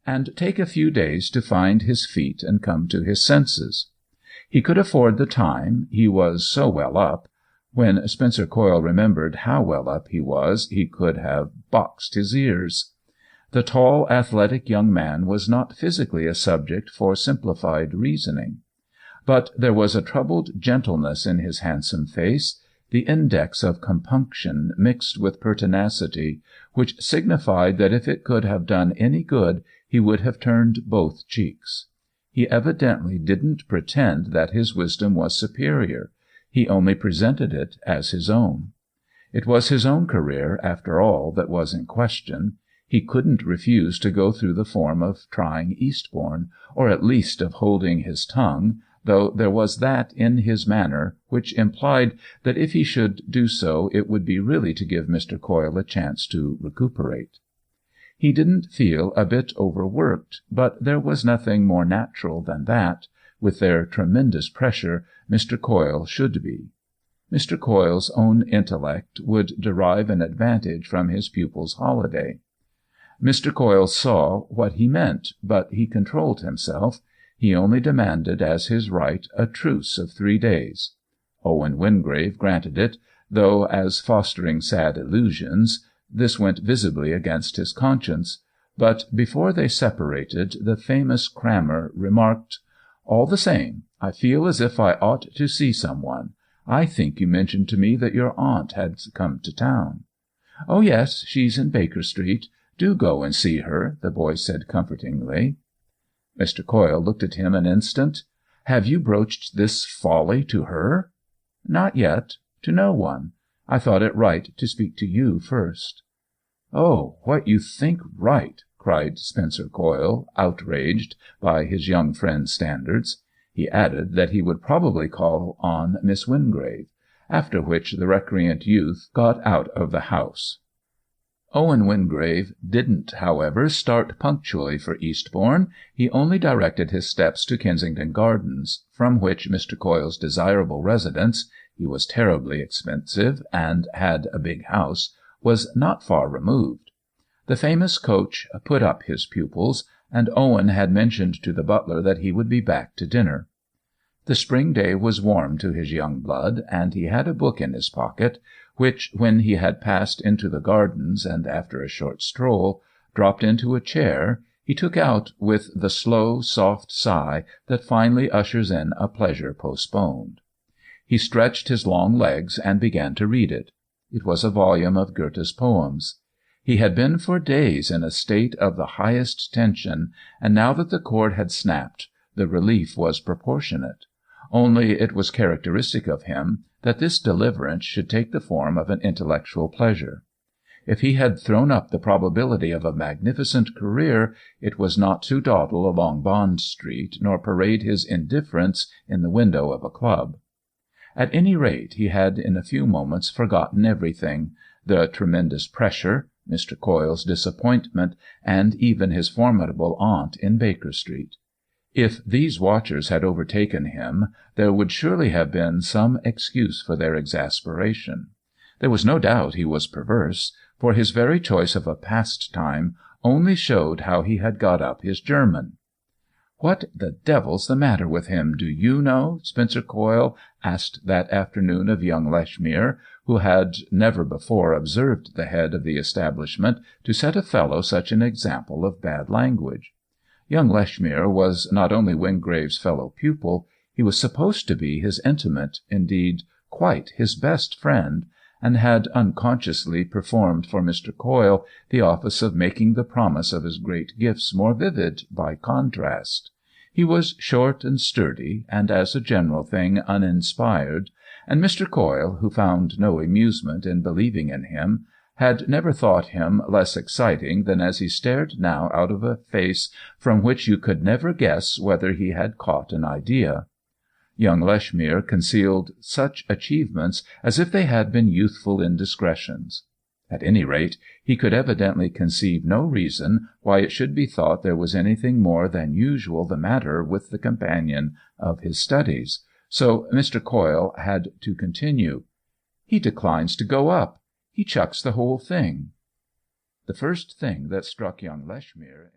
and take a few days to find his feet and come to his senses. He could afford the time, he was so well up. When Spencer Coyle remembered how well up he was, he could have boxed his ears. The tall, athletic young man was not physically a subject for simplified reasoning. But there was a troubled gentleness in his handsome face, the index of compunction mixed with pertinacity, which signified that if it could have done any good he would have turned both cheeks. He evidently didn't pretend that his wisdom was superior. He only presented it as his own. It was his own career, after all, that was in question. He couldn't refuse to go through the form of trying Eastbourne, or at least of holding his tongue, though there was that in his manner which implied that if he should do so it would be really to give Mr. Coyle a chance to recuperate. He didn't feel a bit overworked, but there was nothing more natural than that, with their tremendous pressure, Mr. Coyle should be. Mr. Coyle's own intellect would derive an advantage from his pupil's holiday. Mr. Coyle saw what he meant, but he controlled himself. He only demanded as his right a truce of 3 days. Owen Wingrave granted it, though, as fostering sad illusions, this went visibly against his conscience. But before they separated, the famous crammer remarked, "All the same, I feel as if I ought to see someone. I think you mentioned to me that your aunt had come to town." "Oh, yes, she's in Baker Street. Do go and see her," the boy said comfortingly. Mr. Coyle looked at him an instant. "Have you broached this folly to her?" "Not yet. To no one. I thought it right to speak to you first." "Oh, what you think right!" cried Spencer Coyle, outraged by his young friend's standards. He added that he would probably call on Miss Wingrave, after which the recreant youth got out of the house. Owen Wingrave didn't, however, start punctually for Eastbourne. He only directed his steps to Kensington Gardens, from which Mr. Coyle's desirable residence — he was terribly expensive and had a big house — was not far removed. The famous coach put up his pupils, and Owen had mentioned to the butler that he would be back to dinner. The spring day was warm to his young blood, and he had a book in his pocket, which, when he had passed into the gardens and after a short stroll, dropped into a chair, he took out with the slow, soft sigh that finally ushers in a pleasure postponed. He stretched his long legs and began to read it. It was a volume of Goethe's poems. He had been for days in a state of the highest tension, and now that the cord had snapped, the relief was proportionate. Only it was characteristic of him that this deliverance should take the form of an intellectual pleasure. If he had thrown up the probability of a magnificent career, it was not to dawdle along Bond Street, nor parade his indifference in the window of a club. At any rate, he had in a few moments forgotten everything — the tremendous pressure, Mr. Coyle's disappointment, and even his formidable aunt in Baker Street. If these watchers had overtaken him, there would surely have been some excuse for their exasperation. There was no doubt he was perverse, for his very choice of a pastime only showed how he had got up his German. "What the devil's the matter with him, do you know?" Spencer Coyle asked that afternoon of young Lechmere, who had never before observed the head of the establishment to set a fellow such an example of bad language. Young Lechmere was not only Wingrave's fellow pupil, he was supposed to be his intimate, indeed quite his best friend, and had unconsciously performed for Mr. Coyle the office of making the promise of his great gifts more vivid by contrast. He was short and sturdy, and as a general thing uninspired, and Mr. Coyle, who found no amusement in believing in him, had never thought him less exciting than as he stared now out of a face from which you could never guess whether he had caught an idea. Young Lechmere concealed such achievements as if they had been youthful indiscretions. At any rate, he could evidently conceive no reason why it should be thought there was anything more than usual the matter with the companion of his studies, so Mr. Coyle had to continue. "He declines to go up. He chucks the whole thing." The first thing that struck young Lechmere